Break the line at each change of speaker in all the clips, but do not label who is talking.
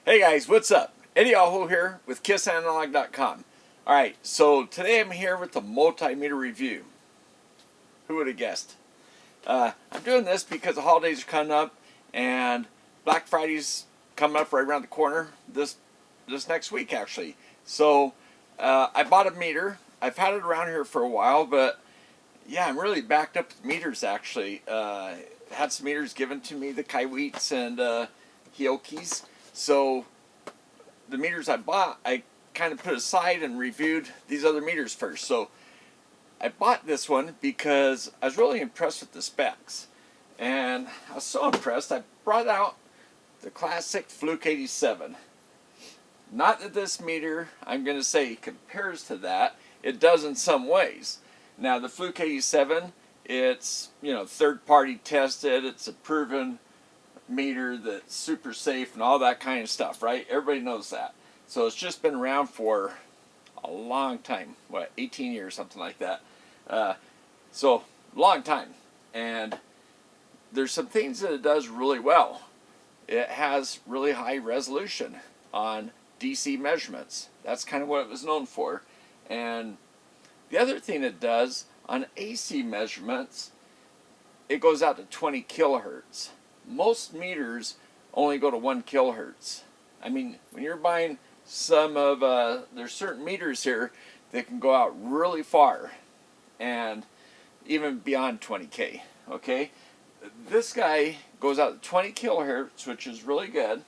Hey guys, what's up? Eddie Aho here with KissAnalog.com. Alright, so today I'm here with the multimeter review. Who would have guessed? I'm doing this because the holidays are coming up and Black Friday's coming up right around the corner this next week actually. So I bought a meter. I've had it around here for a while, but yeah, I'm really backed up with meters actually. Had some meters given to me, the Kaiweets and Hiokis. So the meters I bought, I kind of put aside and reviewed these other meters first. So I bought this one because I was really impressed with the specs. And I was so impressed, I brought out the classic Fluke 87. Not that this meter, I'm going to say, compares to that. It does in some ways. Now the Fluke 87, it's, third-party tested. It's a proven meter that's super safe and all that kind of stuff, right? Everybody knows that. So it's just been around for a long time, what, 18 years, something like that. So long time. And there's some things that it does really well. It has really high resolution on DC measurements. That's kind of what it was known for. And the other thing it does on AC measurements, it goes out to 20 kilohertz. Most meters only go to 1 kilohertz. I mean, when you're buying some of, there's certain meters here that can go out really far and even beyond 20K, okay? This guy goes out to 20 kilohertz, which is really good.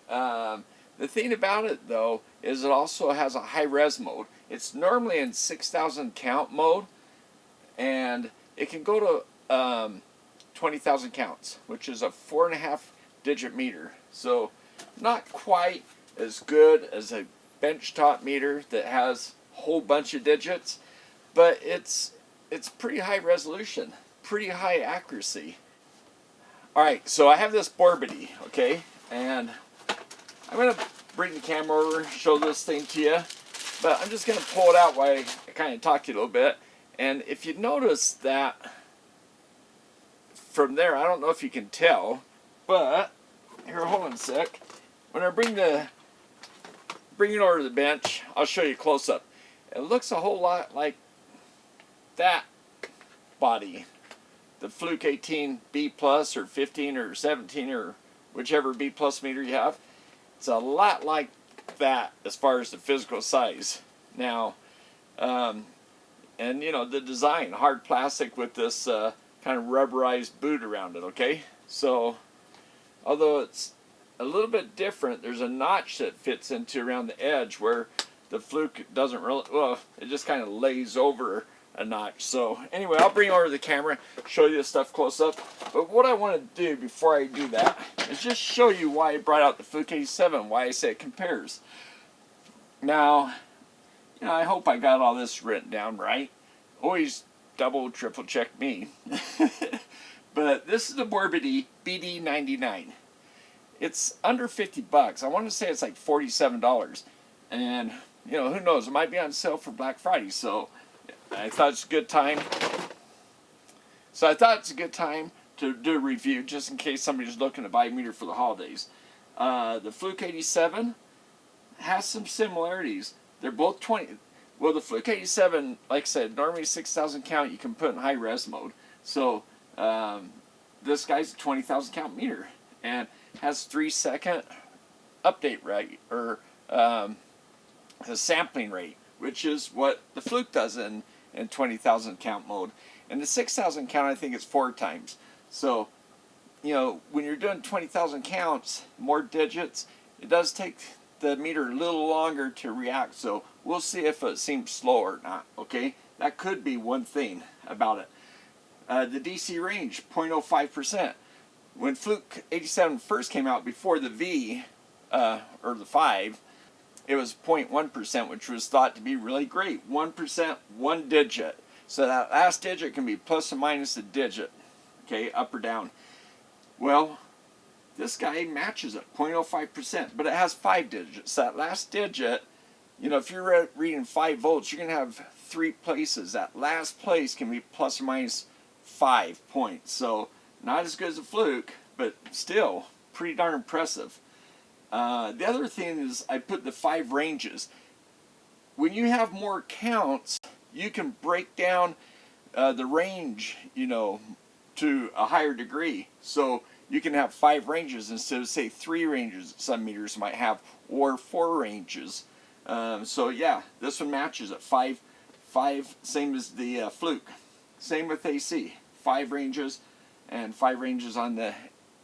The thing about it, though, is it also has a high-res mode. It's normally in 6,000 count mode, and it can go to 20,000 counts, which is a 4.5 digit meter. So not quite as good as a benchtop meter that has a whole bunch of digits, but it's pretty high resolution, pretty high accuracy. Alright, so I have this Borbede, okay, and I'm going to bring the camera over, show this thing to you, but I'm just going to pull it out while I kind of talk to you a little bit. And if you notice that from there, I don't know if you can tell, but here, hold on a sec. When I bring it over to the bench, I'll show you close up. It looks a whole lot like that body, the Fluke 18 B plus or 15 or 17 or whichever B plus meter you have. It's a lot like that as far as the physical size. Now, and the design, hard plastic with this kind of rubberized boot around it, okay? So, although it's a little bit different, there's a notch that fits into around the edge where the Fluke doesn't really, well, it just kind of lays over a notch. So, anyway, I'll bring over the camera, show you this stuff close up. But what I want to do before I do that is just show you why I brought out the Fluke 87, why I say it compares. Now, I hope I got all this written down right. Always double, triple check me. But this is the Borbede BD99. It's under 50 bucks. I want to say it's like $47. And, who knows? It might be on sale for Black Friday. So I thought it's a good time. To do a review just in case somebody's looking to buy a meter for the holidays. The Fluke 87 has some similarities. They're both 20. Well, the Fluke 87, like I said, normally 6,000 count you can put in high res mode. So this guy's a 20,000 count meter and has 3-second update rate or a sampling rate, which is what the Fluke does in 20,000 count mode. And the 6,000 count, I think it's 4 times. So, when you're doing 20,000 counts, more digits, it does take the meter a little longer to react. So we'll see if it seems slow or not, okay? That could be one thing about it. The DC range, 0.05%. When Fluke 87 first came out before the V, or the 5, it was 0.1%, which was thought to be really great. 1%, one digit. So that last digit can be plus or minus a digit, okay, up or down. Well, this guy matches it, 0.05%, but it has 5 digits. So that last digit, if you're reading 5 volts, you're going to have 3 places. That last place can be plus or minus 5 points. So not as good as a Fluke, but still pretty darn impressive. The other thing is I put the 5 ranges. When you have more counts, you can break down the range, to a higher degree. So you can have 5 ranges instead of, say, 3 ranges some meters might have, or 4 ranges. So yeah, this one matches at 5, same as the Fluke. Same with AC, 5 ranges and 5 ranges on the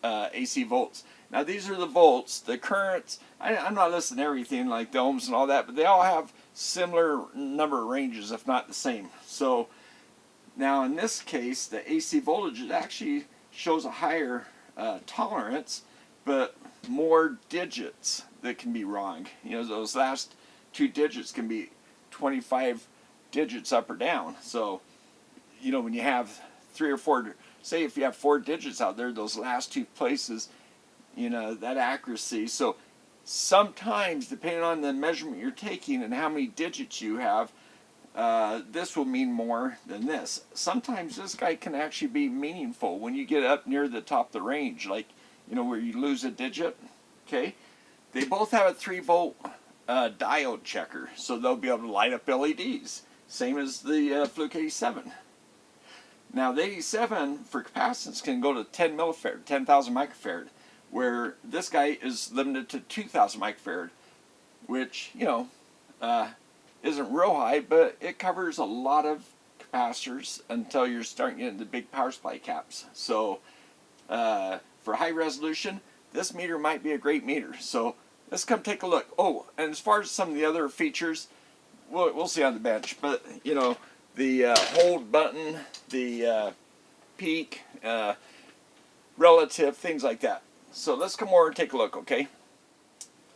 AC volts. Now these are the volts, the currents. I'm not listing everything like the ohms and all that, but they all have similar number of ranges, if not the same. So now in this case, the AC voltage, it actually shows a higher tolerance, but more digits that can be wrong. Those last 2 digits can be 25 digits up or down. So, when you have 3 or 4, say if you have 4 digits out there, those last 2 places, that accuracy. So sometimes, depending on the measurement you're taking and how many digits you have, this will mean more than this. Sometimes this guy can actually be meaningful when you get up near the top of the range, like, where you lose a digit. Okay, they both have a 3-volt diode checker, so they'll be able to light up LEDs, same as the Fluke 87. Now the 87 for capacitance can go to 10 millifarad, 10,000 microfarad, where this guy is limited to 2,000 microfarad, which isn't real high, but it covers a lot of capacitors until you're starting to get into big power supply caps. So for high resolution, this meter might be a great meter. So let's come take a look. Oh, and as far as some of the other features, we'll see on the bench. But the hold button, the peak, relative, things like that. So let's come over and take a look, okay?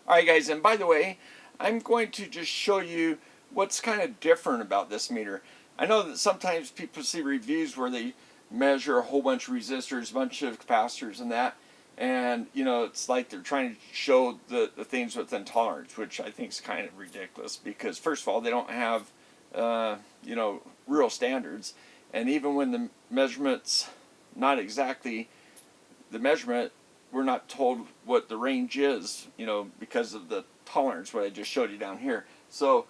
Alright guys, and by the way, I'm going to just show you what's kind of different about this meter. I know that sometimes people see reviews where they measure a whole bunch of resistors, a bunch of capacitors and that, and it's like they're trying to show the things within tolerance, which I think is kind of ridiculous, because first of all, they don't have real standards, and even when the measurement's not exactly the measurement, we're not told what the range is, because of the tolerance, what I just showed you down here. So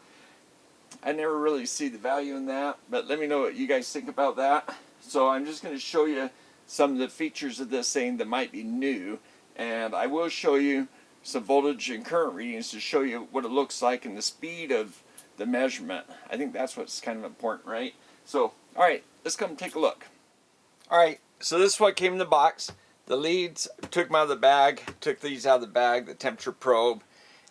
I never really see the value in that, but let me know what you guys think about that. So I'm just going to show you some of the features of this thing that might be new, and I will show you some voltage and current readings to show you what it looks like and the speed of the measurement. I think that's what's kind of important, right? So, alright, let's come take a look. Alright, so this is what came in the box. The leads, took them out of the bag, took these out of the bag, the temperature probe,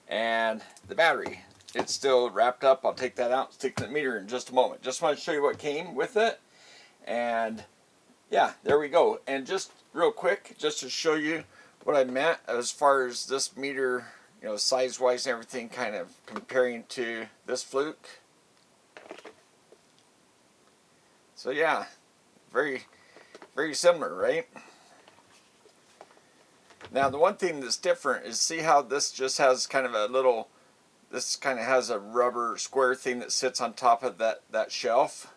and the battery. It's still wrapped up. I'll take that out, stick the meter in just a moment. Just want to show you what came with it. And yeah, there we go. And just real quick, just to show you what I meant as far as this meter, size-wise and everything, kind of comparing to this Fluke. So yeah, very, very similar, right? Now the one thing that's different is, see how this just has kind of a little, this kind of has a rubber square thing that sits on top of that shelf,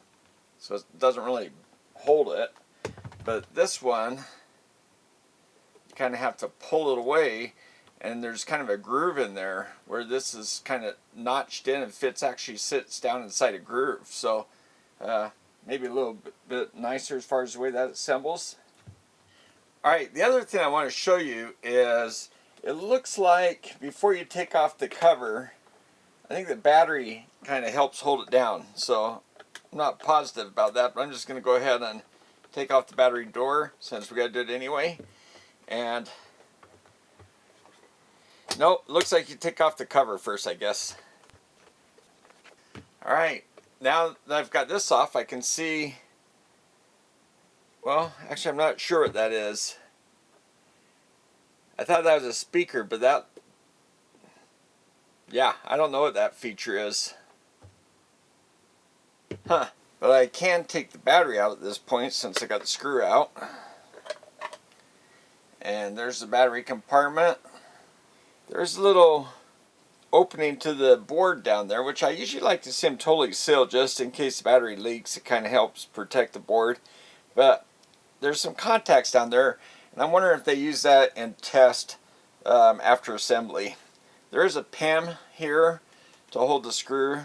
so it doesn't really hold it. But this one, you kind of have to pull it away, and there's kind of a groove in there where this is kind of notched in and actually sits down inside a groove. So maybe a little bit nicer as far as the way that assembles. Alright, the other thing I want to show you is, it looks like before you take off the cover, I think the battery kind of helps hold it down. So I'm not positive about that, but I'm just going to go ahead and take off the battery door, since we got to do it anyway. And nope, looks like you take off the cover first, I guess. Alright, now that I've got this off, I can see, well, actually I'm not sure what that is. I thought that was a speaker, but that, yeah, I don't know what that feature is. Huh. But I can take the battery out at this point, since I got the screw out. And there's the battery compartment. There's a little opening to the board down there, which I usually like to see them totally sealed, just in case the battery leaks. It kind of helps protect the board. But there's some contacts down there, and I'm wondering if they use that and test after assembly. There is a pin here to hold the screw.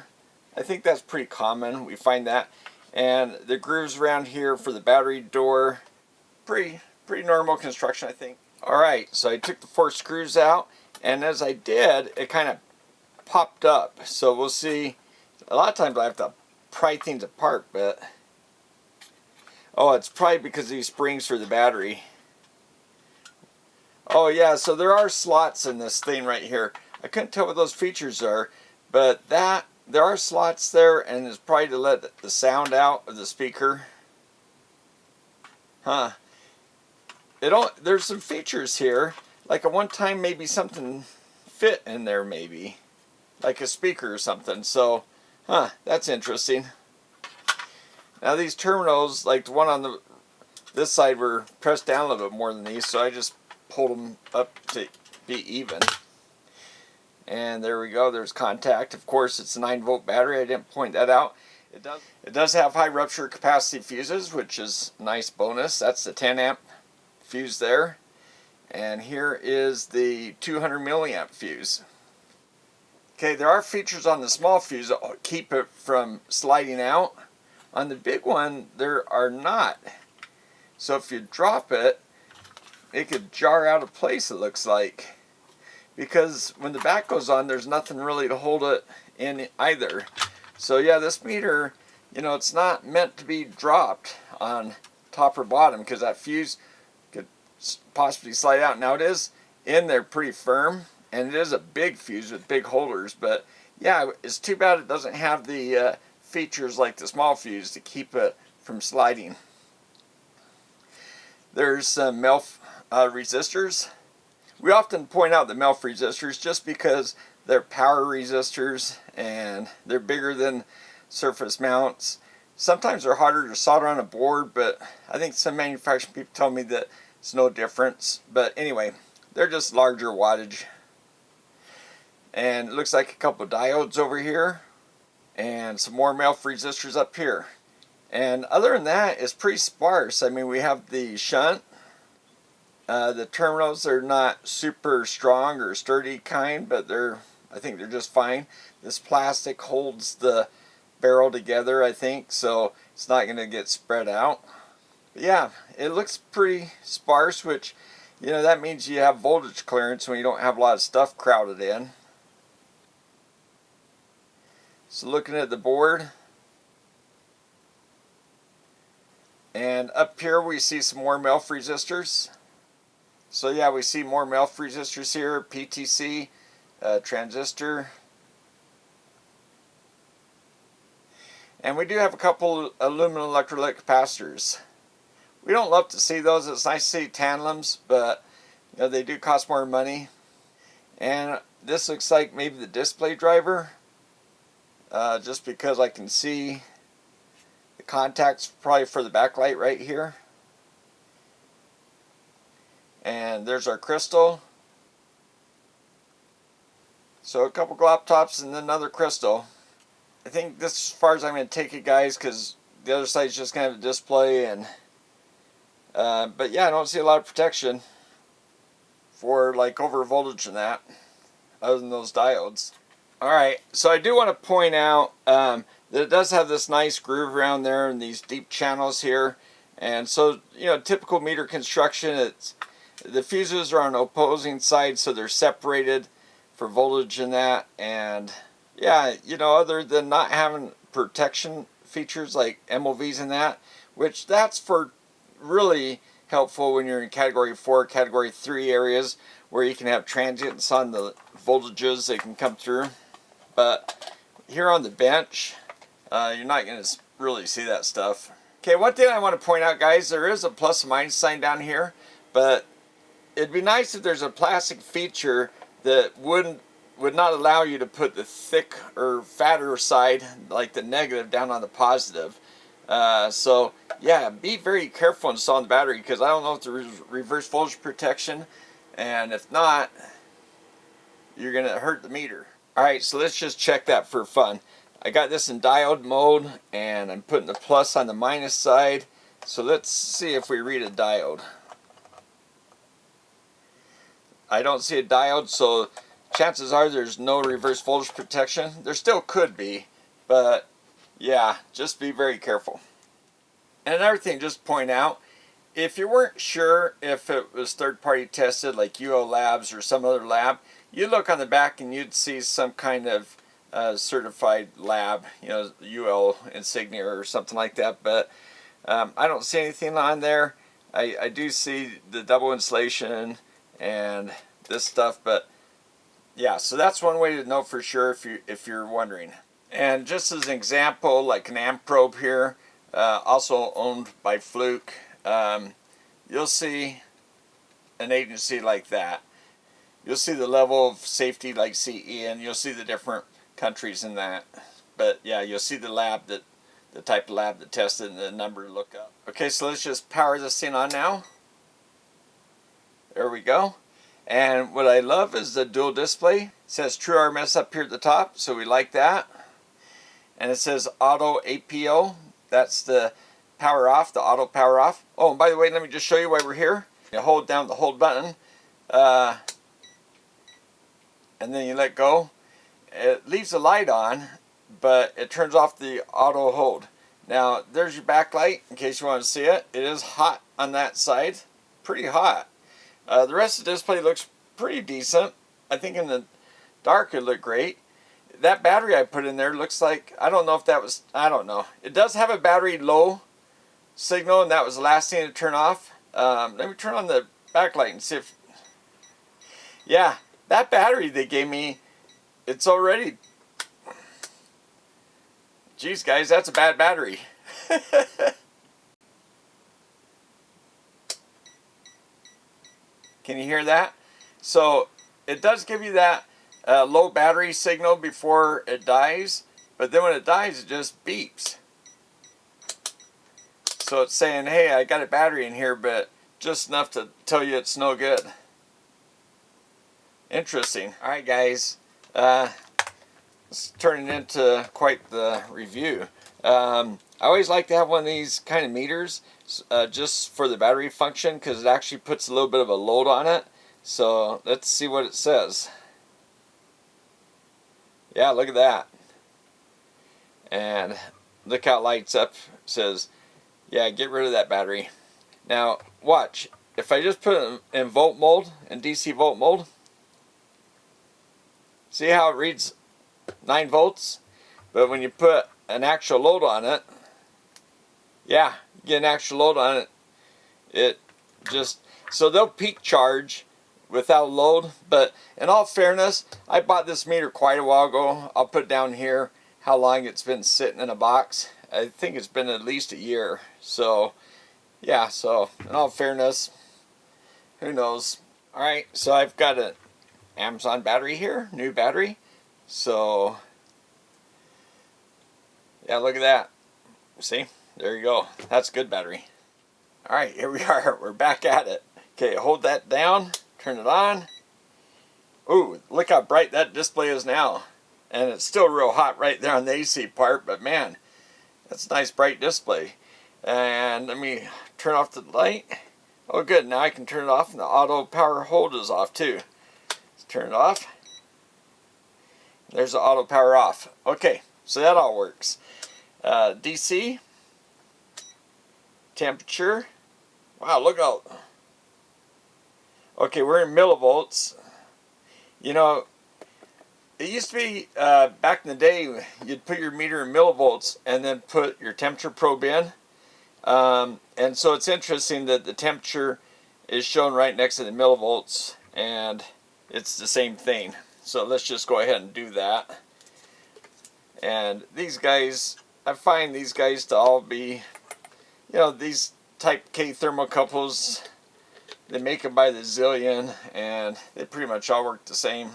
I think that's pretty common. We find that. And the grooves around here for the battery door, pretty normal construction, I think. Alright, so I took the 4 screws out, and as I did, it kind of popped up. So we'll see. A lot of times I have to pry things apart, but oh, it's probably because of these springs for the battery. Oh yeah, so there are slots in this thing right here. I couldn't tell what those features are, but there are slots there, and it's probably to let the sound out of the speaker. Huh. There's some features here. Like at one time maybe something fit in there, maybe. Like a speaker or something. So, that's interesting. Now these terminals, like the one on this side, were pressed down a little bit more than these, so I just pulled them up to be even. And there we go, there's contact. Of course, it's a 9-volt battery. I didn't point that out. It does have high rupture capacity fuses, which is a nice bonus. That's the 10 amp fuse there. And here is the 200 milliamp fuse. Okay, there are features on the small fuse that keep it from sliding out. On the big one, there are not. So if you drop it, it could jar out of place, it looks like. Because when the back goes on, there's nothing really to hold it in either. So yeah, this meter, you know, it's not meant to be dropped on top or bottom, because that fuse could possibly slide out. Now it is in there pretty firm, and it is a big fuse with big holders, but yeah, it's too bad it doesn't have the features like the small fuse to keep it from sliding. There's some MELF resistors. We often point out the MELF resistors just because they're power resistors and they're bigger than surface mounts. Sometimes they're harder to solder on a board, but I think some manufacturing people tell me that it's no difference. But anyway, they're just larger wattage. And it looks like a couple of diodes over here and some more MELF resistors up here. And other than that, it's pretty sparse. I mean, we have the shunt. The terminals are not super strong or sturdy kind, but I think they're just fine. This plastic holds the barrel together, I think, so it's not going to get spread out. But yeah, it looks pretty sparse, which, you know, that means you have voltage clearance when you don't have a lot of stuff crowded in. So looking at the board, and up here we see some more MELF resistors. So yeah, we see more MELF resistors here, PTC, transistor. And we do have a couple aluminum electrolytic capacitors. We don't love to see those. It's nice to see tantalums, but you know, they do cost more money. And this looks like maybe the display driver, just because I can see the contacts probably for the backlight right here. And there's our crystal. So a couple glop tops and then another crystal. I think this is as far as I'm going to take it, guys, because the other side's just kind of a display. And but yeah, I don't see a lot of protection for like over voltage and that, other than those diodes. Alright, so I do want to point out that it does have this nice groove around there and these deep channels here. And so, you know, typical meter construction, the fuses are on opposing sides, so they're separated for voltage and that. And yeah, you know, other than not having protection features like MOVs and that, which that's for really helpful when you're in category 4, category 3 areas where you can have transients on the voltages that can come through. But here on the bench, you're not going to really see that stuff. Okay, one thing I want to point out, guys, there is a plus and minus sign down here, but it'd be nice if there's a plastic feature that would not allow you to put the thick or fatter side, like the negative, down on the positive. So yeah, be very careful installing the battery, because I don't know if there's reverse voltage protection, and if not, you're going to hurt the meter. Alright, so let's just check that for fun. I got this in diode mode, and I'm putting the plus on the minus side. So let's see if we read a diode. I don't see a diode, so chances are there's no reverse voltage protection. There still could be, but yeah, just be very careful. And another thing, just point out, if you weren't sure if it was third-party tested, like UL Labs or some other lab, you look on the back and you'd see some kind of certified lab, you know, UL insignia or something like that. But I don't see anything on there. I do see the double insulation and this stuff, but yeah, so that's one way to know for sure if you're wondering. And just as an example, like an amp probe here, also owned by Fluke, you'll see an agency like that. You'll see the level of safety like CE, and you'll see the different countries in that. But yeah, you'll see the lab that, the type of lab that tested and the number to look up. Okay, so let's just power this thing on now. There we go. And what I love is the dual display. It says True RMS up here at the top, so we like that. And it says auto APO. That's the power off, the auto power off. Oh, and by the way, let me just show you why we're here. You hold down the hold button, and then you let go. It leaves the light on, but it turns off the auto hold. Now, there's your backlight in case you want to see it. It is hot on that side, pretty hot. The rest of the display looks pretty decent. I think in the dark it looked great. That battery I put in there looks like, I don't know if that was, I don't know. It does have a battery low signal, and that was the last thing to turn off. Let me turn on the backlight and see if, yeah, that battery they gave me, it's already, geez guys, that's a bad battery. Can you hear that? So it does give you that low battery signal before it dies, but then when it dies it just beeps. So it's saying, hey, I got a battery in here, but just enough to tell you it's no good. Interesting. Alright guys, it's turning into quite the review. I always like to have one of these kind of meters just for the battery function, because it actually puts a little bit of a load on it. So let's see what it says. Yeah, look at that. And look how it lights up. It says, yeah, get rid of that battery. Now watch, if I just put it in volt mode, in DC volt mode, see how it reads 9 volts? But when you put an actual load on it, yeah, get an actual load on it, it just, so they'll peak charge without load. But in all fairness, I bought this meter quite a while ago. I'll put down here how long it's been sitting in a box. I think it's been at least a year. So yeah, so in all fairness, who knows. Alright, so I've got an Amazon battery here, new battery. So yeah, look at that. See? There you go. That's a good battery. Alright, here we are. We're back at it. Okay, hold that down. Turn it on. Ooh, look how bright that display is now. And it's still real hot right there on the AC part, but man, that's a nice bright display. And let me turn off the light. Oh good, now I can turn it off, and the auto power hold is off too. Let's turn it off. There's the auto power off. Okay, so that all works. DC, temperature. Wow, look out. Okay, we're in millivolts. You know, it used to be back in the day, you'd put your meter in millivolts and then put your temperature probe in. And so it's interesting that the temperature is shown right next to the millivolts, and it's the same thing. So let's just go ahead and do that. And these guys, I find these guys to all be, you know, these type K thermocouples, they make them by the zillion, and they pretty much all work the same.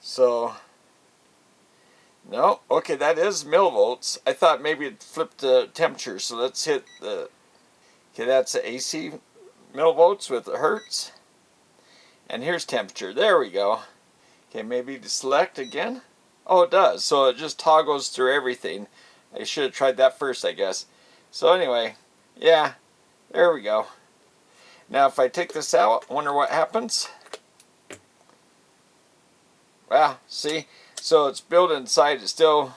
So, no, okay, that is millivolts. I thought maybe it flipped the temperature, so let's hit the, okay, that's the AC millivolts with the hertz. And here's temperature. There we go. Okay, maybe to select again. Oh, it does. So it just toggles through everything. I should have tried that first, I guess. So anyway, yeah, there we go. Now if I take this out, I wonder what happens. Wow, see? So it's built inside, it's still,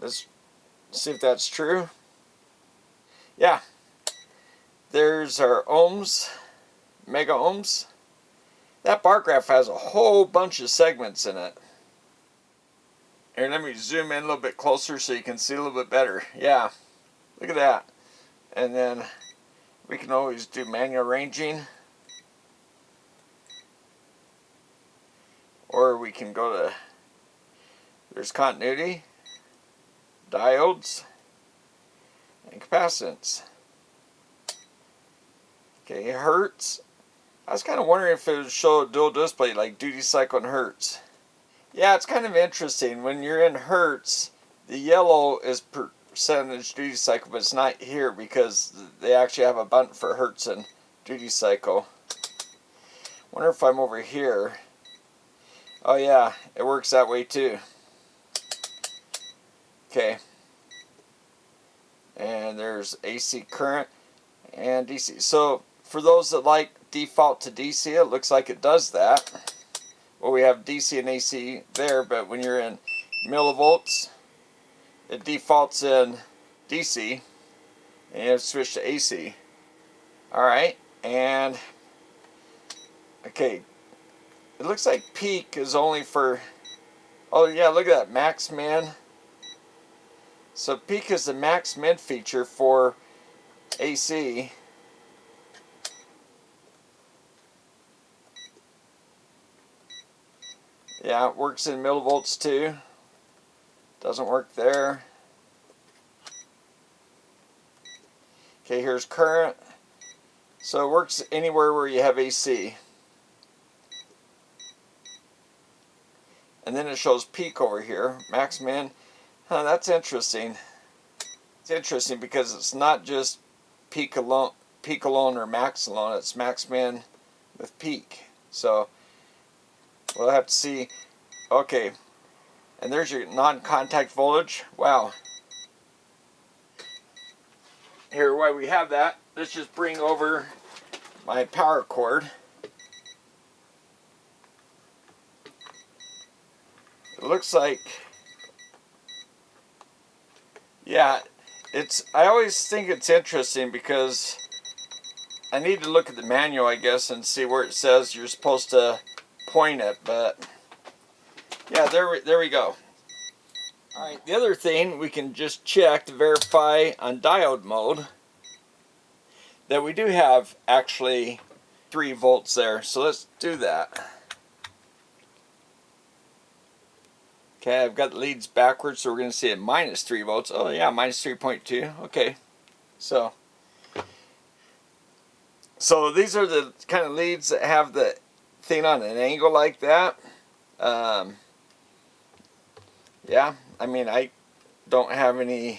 let's see if that's true. Yeah, there's our ohms, mega ohms. That bar graph has a whole bunch of segments in it. Here, let me zoom in a little bit closer so you can see a little bit better. Yeah, look at that. And then we can always do manual ranging. Or we can go to, there's continuity, diodes, and capacitance. Okay, hertz. I was kind of wondering if it would show a dual display like duty cycle and hertz. Yeah, it's kind of interesting. When you're in hertz, the yellow is percentage duty cycle, but it's not here because they actually have a button for hertz and duty cycle. Wonder if I'm over here. Oh yeah, it works that way too. Okay. And there's AC current and DC. So for those that like default to DC, it looks like it does that. Well, we have DC and AC there, but when you're in millivolts, it defaults in DC and you have to switch to AC. Alright, and okay, it looks like peak is only for, oh yeah, look at that, max min. So peak is the max min feature for AC. Yeah, it works in millivolts too. Doesn't work there. Okay, here's current. So it works anywhere where you have AC. And then it shows peak over here, max min. Huh, that's interesting. It's interesting because it's not just peak alone or max alone, it's max min with peak. So we'll have to see. Okay, and there's your non-contact voltage. Wow. Here, while we have that, let's just bring over my power cord. It looks like, yeah, I always think it's interesting because I need to look at the manual, I guess, and see where it says you're supposed to point it, but yeah, there we go. Alright, the other thing we can just check to verify on diode mode that we do have actually 3 volts there, so let's do that. Okay, I've got the leads backwards, so we're going to see it minus 3 volts. Oh yeah, minus 3.2. Okay, so these are the kind of leads that have the thing on an angle like that. Yeah, I mean, I don't have any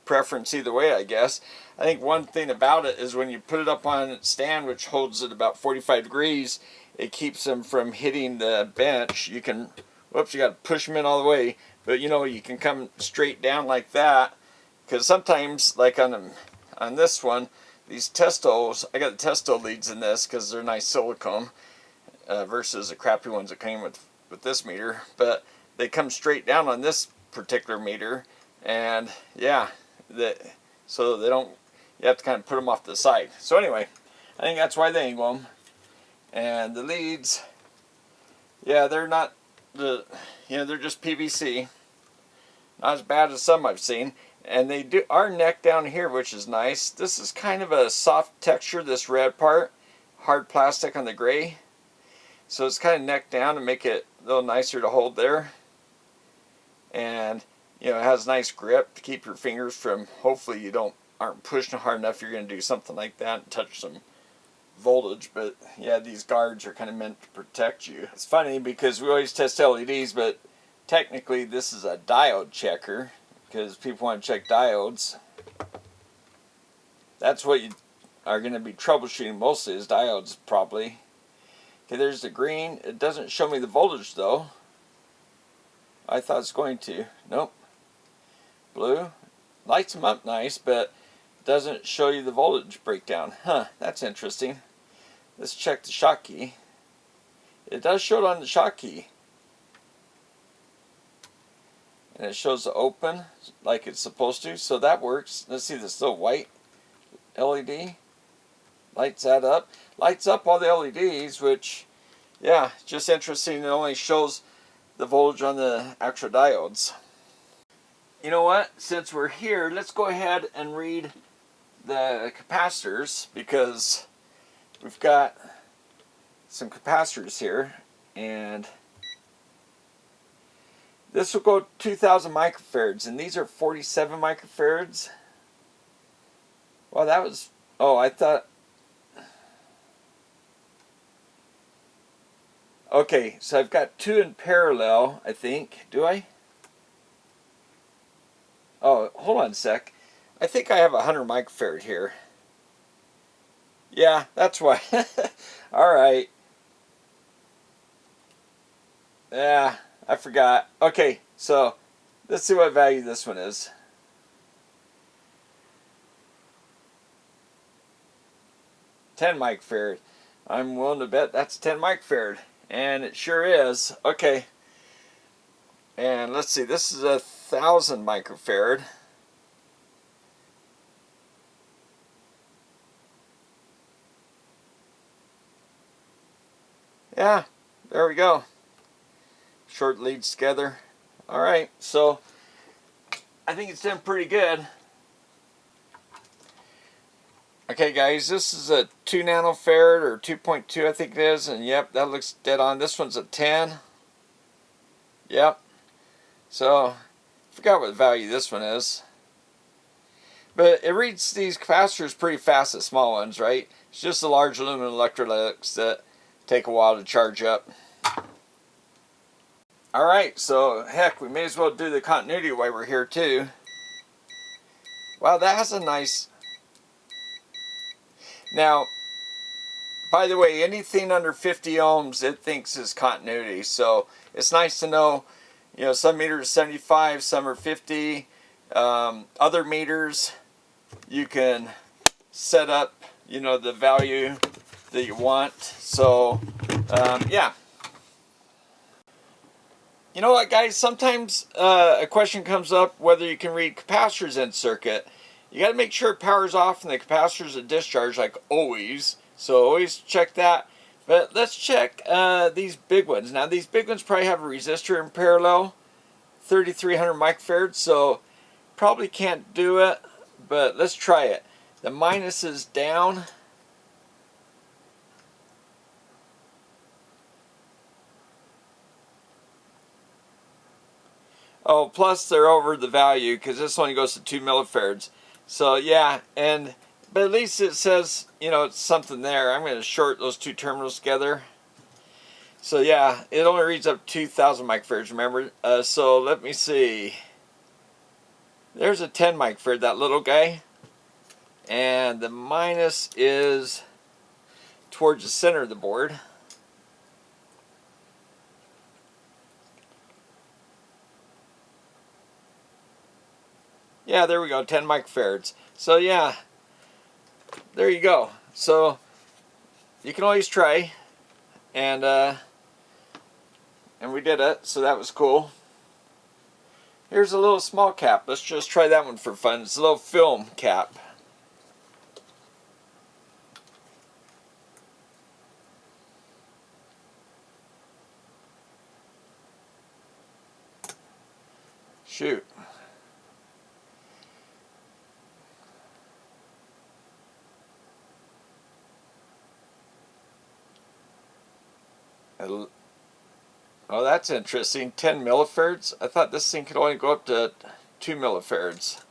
preference either way, I guess. I think one thing about it is when you put it up on a stand, which holds it about 45 degrees, it keeps them from hitting the bench. You can, whoops, you got to push them in all the way, but you know, you can come straight down like that, because sometimes, like on this one, these testos, I got the testo leads in this because they're nice silicone versus the crappy ones that came with this meter, but they come straight down on this particular meter, and yeah, so they don't, you have to kind of put them off to the side. So anyway, I think that's why they angle them. And the leads, yeah, they're not they're just PVC, not as bad as some I've seen. And they are neck down here, which is nice. This is kind of a soft texture, this red part, hard plastic on the gray, so it's kind of neck down to make it a little nicer to hold there. And you know, it has nice grip to keep your fingers from, hopefully you aren't pushing hard enough, you're going to do something like that and touch some voltage. But yeah, these guards are kind of meant to protect you. It's funny because we always test LEDs, but technically this is a diode checker because people want to check diodes. That's what you are going to be troubleshooting mostly, is diodes probably. Okay, there's the green. It doesn't show me the voltage though. I thought it's going to. Nope. Blue lights them up nice, but doesn't show you the voltage breakdown. Huh, that's interesting. Let's check the shot key. It does show it on the shot key. And it shows the open like it's supposed to, so that works. Let's see this little white LED. Lights that up. Lights up all the LEDs, which, yeah, just interesting. It only shows the voltage on the actual diodes. You know what? Since we're here, let's go ahead and read the capacitors, because we've got some capacitors here, and this will go 2,000 microfarads, and these are 47 microfarads. Well, that was, oh, I thought, okay, so I've got two in parallel, I think. Do I? Oh, hold on a sec. I think I have 100 microfarad here. Yeah, that's why. Alright. Yeah, I forgot. Okay, so let's see what value this one is. $10 microfarad. I'm willing to bet that's 10 microfarad. And it sure is. Okay. And let's see, this is 1,000 microfarad. Yeah, there we go. Short leads together. Alright, so I think it's done pretty good. Okay guys, this is a 2 nanofarad or 2.2 I think it is, and yep, that looks dead on. This one's a 10. Yep. So, I forgot what value this one is. But it reads these capacitors pretty fast, the small ones, right? It's just the large aluminum electrolytics that take a while to charge up. Alright, so heck, we may as well do the continuity while we're here too. Wow, that has a nice... Now, by the way, anything under 50 ohms it thinks is continuity. So it's nice to know, you know, some meters are 75, some are 50. Other meters, you can set up, you know, the value that you want. So, yeah. You know what, guys? Sometimes a question comes up whether you can read capacitors in circuit. You got to make sure power's off and the capacitors are discharged, like always. So always check that. But let's check these big ones. Now these big ones probably have a resistor in parallel, 3,300 microfarads. So probably can't do it, but let's try it. The minus is down. Oh, plus they're over the value because this only goes to 2 millifarads. So yeah, but at least it says, you know, it's something there. I'm going to short those two terminals together. So yeah, it only reads up 2,000 microfarads, remember? So let me see. There's a 10 microfarad, that little guy. And the minus is towards the center of the board. Yeah, there we go, 10 microfarads. So yeah, there you go. So you can always try, and we did it, so that was cool. Here's a little small cap. Let's just try that one for fun. It's a little film cap. Shoot. Oh, that's interesting. 10 millifarads? I thought this thing could only go up to 2 millifarads.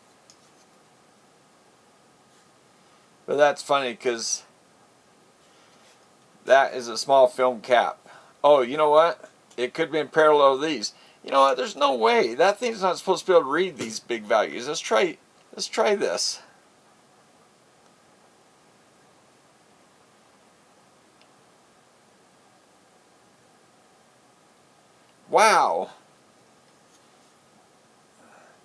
But that's funny because that is a small film cap. Oh, you know what? It could be in parallel to these. You know what? There's no way. That thing's not supposed to be able to read these big values. Let's try this. Wow.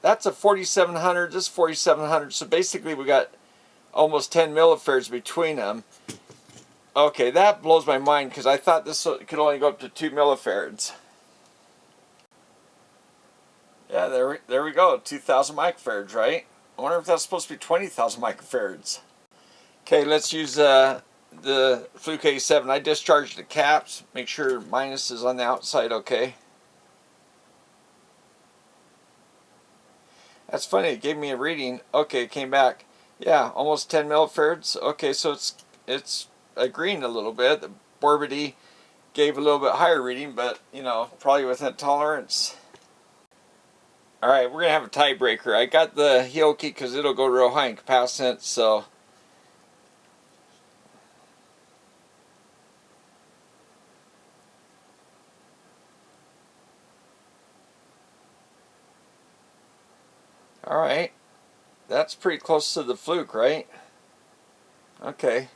That's a 4700, this 4700. So basically we got almost 10 millifarads between them. Okay, that blows my mind because I thought this could only go up to 2 millifarads. Yeah, there we go, 2,000 microfarads, right? I wonder if that's supposed to be 20,000 microfarads. Okay, let's use the Fluke A7. I discharged the caps. Make sure minus is on the outside, okay? That's funny, it gave me a reading. Okay, it came back. Yeah, almost 10 millifarads. Okay, so it's agreeing a little bit. The Borbede gave a little bit higher reading, but, you know, probably within tolerance. Alright, we're going to have a tiebreaker. I got the Hioki because it'll go real high in capacitance, so... Alright, that's pretty close to the Fluke, right? Okay.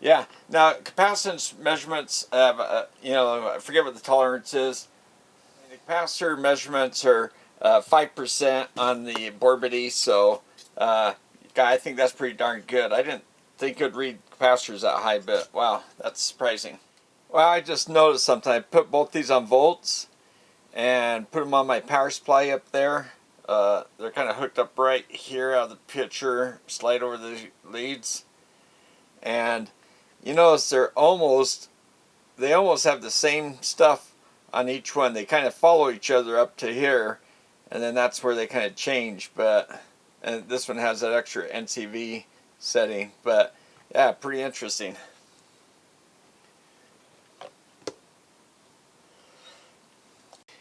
Yeah, now capacitance measurements have, you know, I forget what the tolerance is. The capacitor measurements are 5% on the Borbede, so I think that's pretty darn good. I didn't think it would read capacitors that high, but wow, that's surprising. Well, I just noticed something. I put both these on volts and put them on my power supply up there. They're kind of hooked up right here out of the picture, slide over the leads, and you notice they almost have the same stuff on each one. They kind of follow each other up to here, and then that's where they kind of change. And this one has that extra NCV setting, but yeah, pretty interesting.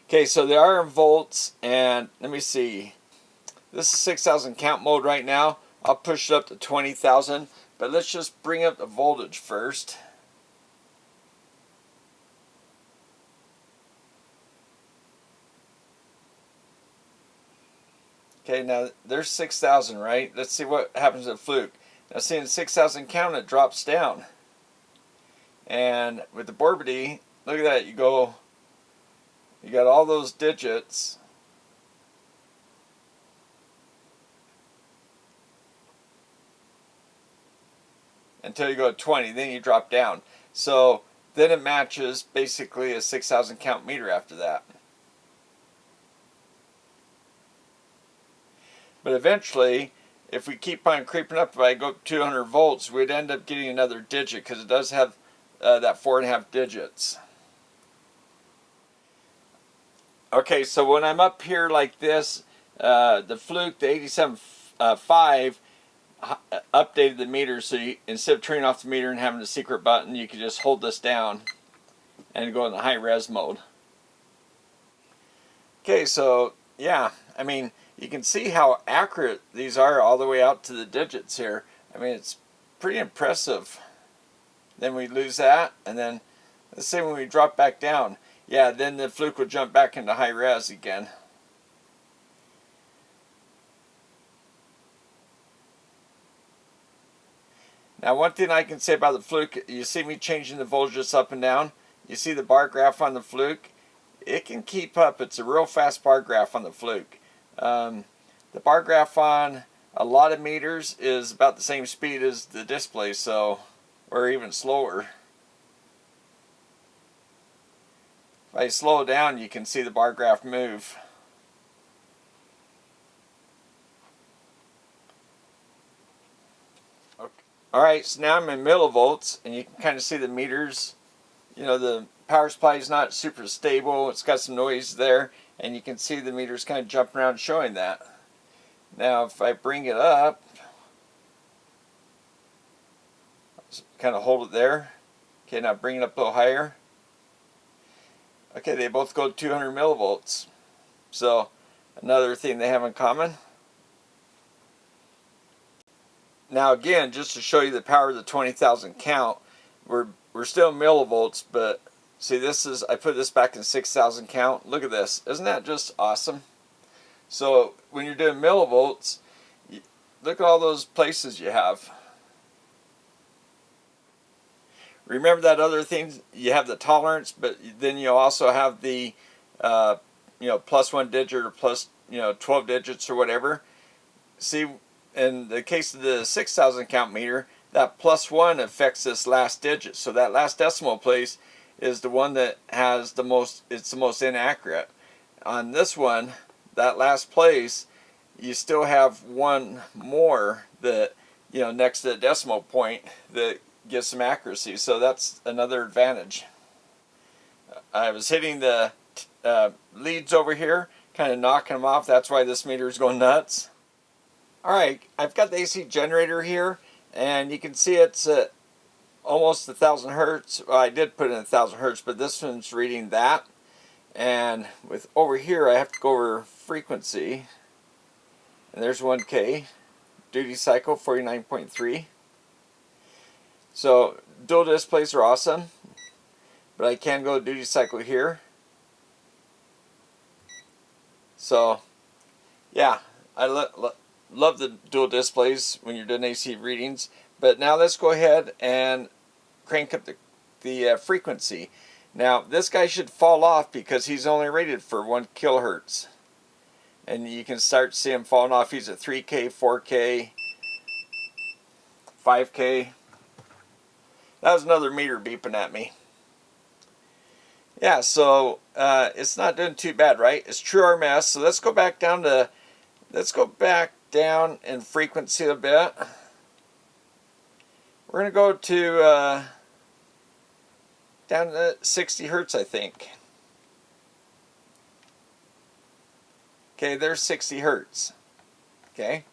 Okay, so they are in volts, and let me see. This is 6,000 count mode right now. I'll push it up to 20,000, but let's just bring up the voltage first. Okay, now there's 6,000, right? Let's see what happens at Fluke. Now, seeing 6,000 count, it drops down. And with the Borbede, look at that. You got all those digits. Until you go to 20, then you drop down. So then it matches basically a 6,000 count meter after that. But eventually, if we keep on creeping up, if I go up 200 volts, we'd end up getting another digit because it does have that 4.5 digits. Okay, so when I'm up here like this, the Fluke, the 87.5, updated the meter, so instead of turning off the meter and having a secret button, you could just hold this down and go in the high res mode. Okay, so yeah, I mean, you can see how accurate these are all the way out to the digits here. I mean, it's pretty impressive. Then we lose that, and then let's say when we drop back down, yeah, then the Fluke will jump back into high res again. Now, one thing I can say about the Fluke, you see me changing the voltages up and down. You see the bar graph on the Fluke? It can keep up. It's a real fast bar graph on the Fluke. The bar graph on a lot of meters is about the same speed as the display, so, or even slower. If I slow down, you can see the bar graph move. Alright, so now I'm in millivolts, and you can kind of see the meters. You know, the power supply is not super stable. It's got some noise there, and you can see the meters kind of jumping around showing that. Now, if I bring it up, kind of hold it there. Okay, now bring it up a little higher. Okay, they both go to 200 millivolts. So, another thing they have in common. Now again, just to show you the power of the 20,000 count, we're still in millivolts, but see, this is, I put this back in 6,000 count. Look at this. Isn't that just awesome? So when you're doing millivolts, look at all those places you have. Remember that other thing, you have the tolerance, but then you also have the you know, plus 1 digit or plus, you know, 12 digits or whatever. See, in the case of the 6,000 count meter, that +1 affects this last digit. So that last decimal place is the one that has the most, it's the most inaccurate. On this one, that last place, you still have one more that, you know, next to the decimal point that gives some accuracy. So that's another advantage. I was hitting the leads over here, kind of knocking them off. That's why this meter is going nuts. Alright, I've got the AC generator here, and you can see it's at almost 1,000 hertz. Well, I did put in 1,000 hertz, but this one's reading that. And with over here, I have to go over frequency. And there's 1K. Duty cycle, 49.3. So, dual displays are awesome. But I can go duty cycle here. So, yeah, I love the dual displays when you're doing AC readings. But now let's go ahead and crank up the frequency. Now this guy should fall off because he's only rated for 1 kilohertz. And you can start seeing him falling off. He's at 3K, 4K, 5K. That was another meter beeping at me. Yeah, so it's not doing too bad, right? It's True RMS. So let's go back down to, in frequency a bit. We're going to go to down to 60 hertz, I think. Okay, there's 60 hertz. Okay.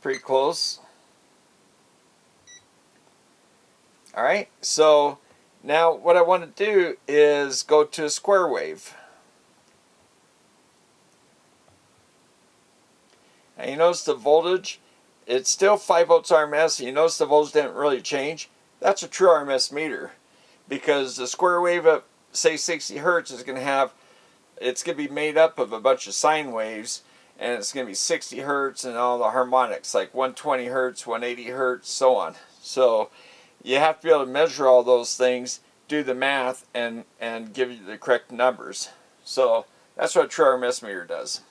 Pretty close. Alright, so now what I want to do is go to a square wave. And you notice the voltage, it's still 5 volts RMS. You notice the voltage didn't really change. That's a True RMS meter, because the square wave at, say, 60 hertz is going to have, it's going to be made up of a bunch of sine waves, and it's going to be 60 hertz and all the harmonics, like 120 hertz, 180 hertz, so on. So you have to be able to measure all those things, do the math, and give you the correct numbers. So that's what a True RMS meter does.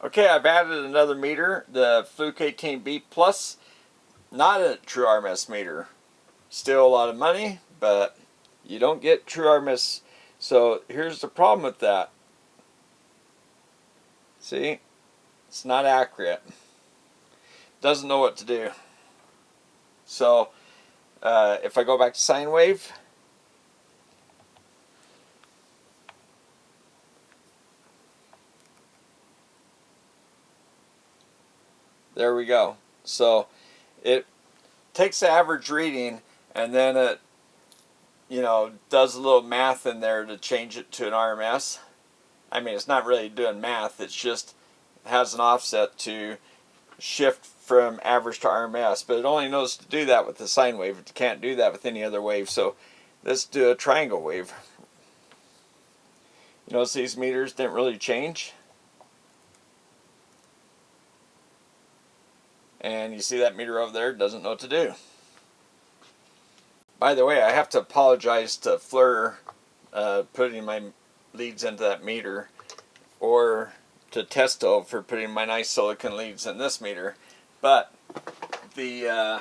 Okay, I've added another meter, the Fluke 18B Plus. Not a True RMS meter. Still a lot of money, but you don't get True RMS. So here's the problem with that. See? It's not accurate. Doesn't know what to do. So if I go back to sine wave, there we go. So it takes the average reading, and then it, you know, does a little math in there to change it to an RMS. I mean, it's not really doing math. It's just has an offset to shift from average to RMS, but it only knows to do that with the sine wave. It can't do that with any other wave. So let's do a triangle wave. You notice these meters didn't really change. And you see that meter over there doesn't know what to do. By the way, I have to apologize to Fleur putting my leads into that meter, or to Testo for putting my nice silicon leads in this meter. But I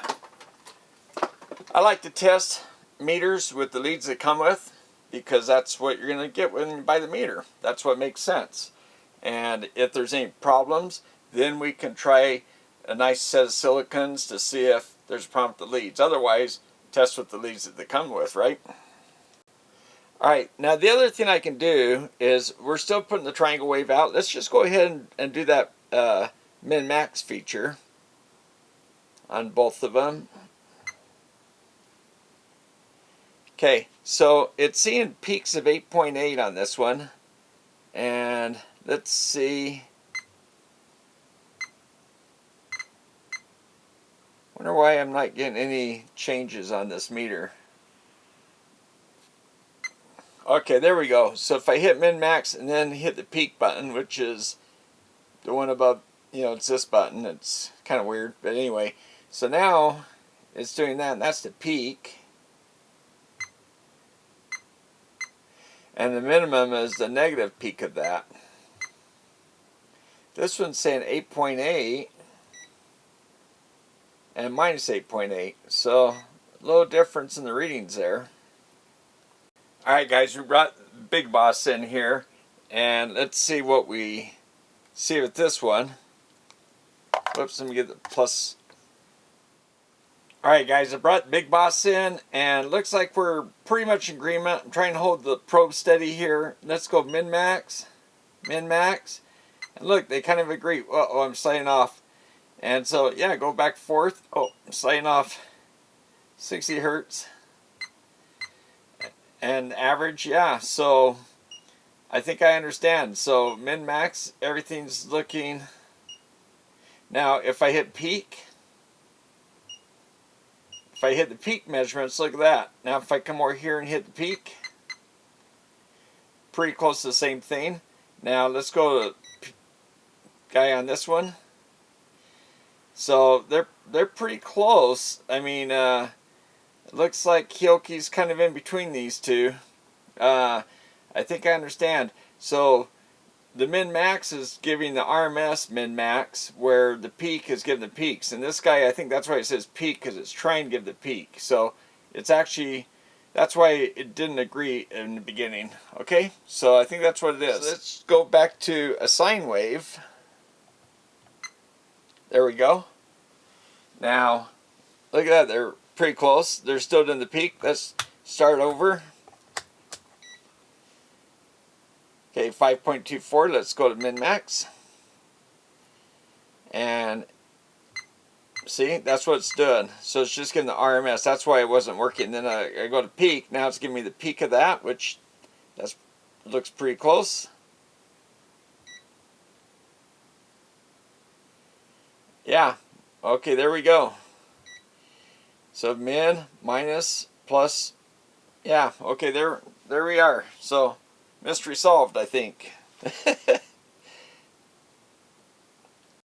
like to test meters with the leads that come with, because that's what you're going to get when you buy the meter. That's what makes sense. And if there's any problems, then we can try a nice set of silicons to see if there's a problem with the leads. Otherwise, test with the leads that they come with, right? Alright, now the other thing I can do is, we're still putting the triangle wave out. Let's just go ahead and do that min-max feature on both of them. Okay, so it's seeing peaks of 8.8 on this one. And let's see. Wonder why I'm not getting any changes on this meter. Okay, there we go. So if I hit min-max and then hit the peak button, which is the one above, you know, it's this button. It's kind of weird, but anyway. So now it's doing that, and that's the peak. and the minimum is the negative peak of that. This one's saying 8.8 and minus 8.8, so a little difference in the readings there. Alright guys, we brought Big Boss in here, and let's see what we see with this one. Whoops, let me get the plus. Alright guys, I brought Big Boss in, and looks like we're pretty much in agreement. I'm trying to hold the probe steady here. Let's go min-max, min-max. And look, they kind of agree. Uh-oh, I'm sliding off. And so, yeah, go back and forth. Oh, I'm sliding off 60 hertz. And average, yeah, so I think I understand. So min-max, everything's looking. Now, if I hit peak, if I hit the peak measurements, look at that. Now, if I come over here and hit the peak, pretty close to the same thing. Now, let's go to guy on this one. So they're pretty close. I mean, it looks like Hyoki's kind of in between these two. I think I understand. So the min-max is giving the RMS min-max, where the peak is giving the peaks. And this guy, I think that's why it says peak, because it's trying to give the peak. So it's actually, that's why it didn't agree in the beginning. Okay, so I think that's what it is. So let's go back to a sine wave. There we go. Now, look at that. They're pretty close. They're still doing the peak. Let's start over. Okay, 5.24. Let's go to min-max. And see, that's what it's doing. So it's just giving the RMS. That's why it wasn't working. Then I go to peak. Now it's giving me the peak of that, which looks pretty close. Yeah, okay, there we go. So min, minus, plus, yeah, okay, there we are. So mystery solved, I think.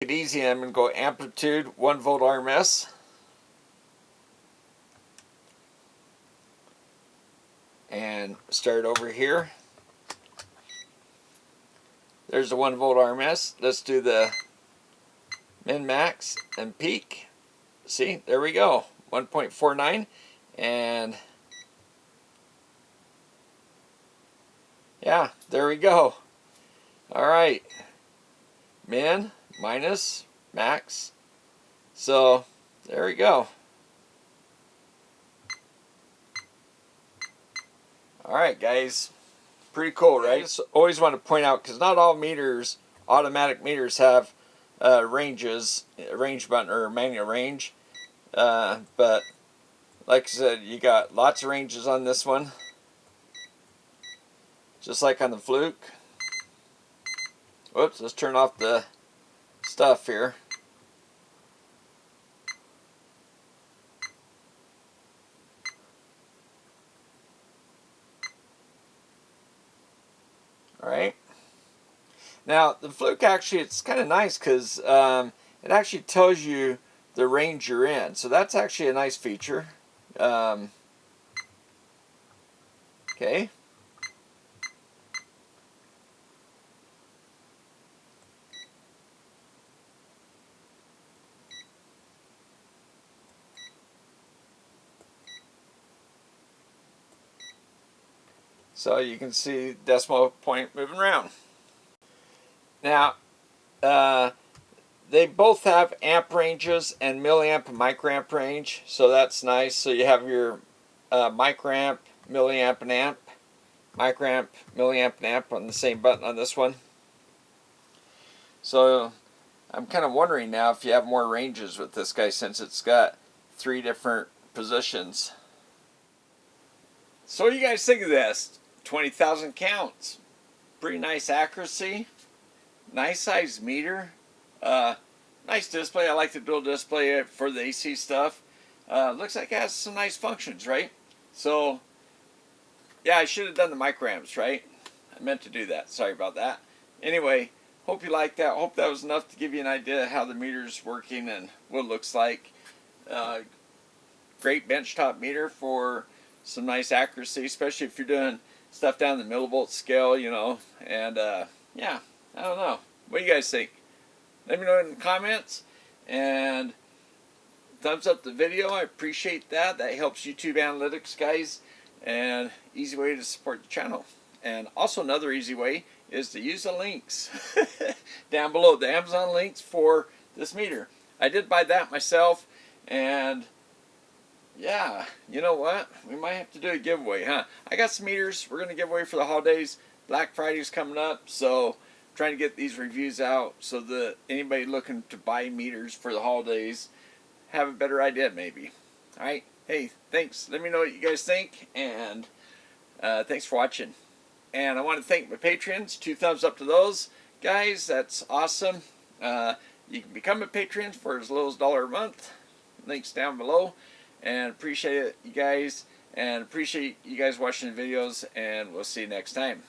It easy. I'm going to go amplitude 1 volt RMS. And start over here. There's the 1 volt RMS. Let's do the min-max and peak. See, there we go. 1.49, and yeah, there we go. All right, min, minus, max. So there we go. All right, guys, pretty cool, right? I just always want to point out, because not all meters, automatic meters, have ranges, range button or manual range, but like I said, you got lots of ranges on this one, just like on the Fluke. Whoops, let's turn off the stuff here. Alright. Now, the Fluke, actually, it's kind of nice because it actually tells you the range you're in. So that's actually a nice feature. Okay. So you can see decimal point moving around. Now, they both have amp ranges and milliamp and microamp range, so that's nice. So you have your microamp, milliamp, and amp. Microamp, milliamp, and amp on the same button on this one. So I'm kind of wondering now if you have more ranges with this guy, since it's got 3 different positions. So what do you guys think of this? 20,000 counts. Pretty nice accuracy. Nice size meter. Nice display. I like the dual display for the AC stuff. Looks like it has some nice functions, right? So, yeah, I should have done the microamps, right? I meant to do that. Sorry about that. Anyway, hope you liked that. Hope that was enough to give you an idea of how the meter's working and what it looks like. Great benchtop meter for some nice accuracy, especially if you're doing stuff down the millivolt scale, you know, and yeah, I don't know. What do you guys think? Let me know in the comments, and thumbs up the video. I appreciate that. That helps YouTube analytics, guys, and easy way to support the channel. And also another easy way is to use the links down below, the Amazon links for this meter. I did buy that myself, and yeah, you know what? We might have to do a giveaway, huh? I got some meters we're going to give away for the holidays. Black Friday's coming up, so trying to get these reviews out so that anybody looking to buy meters for the holidays have a better idea maybe. Alright, hey, thanks. Let me know what you guys think, and thanks for watching. And I want to thank my patrons. 2 thumbs up to those guys. That's awesome. You can become a patron for as low as $1 a month. Links down below. And appreciate it, you guys. And appreciate you guys watching the videos. And we'll see you next time.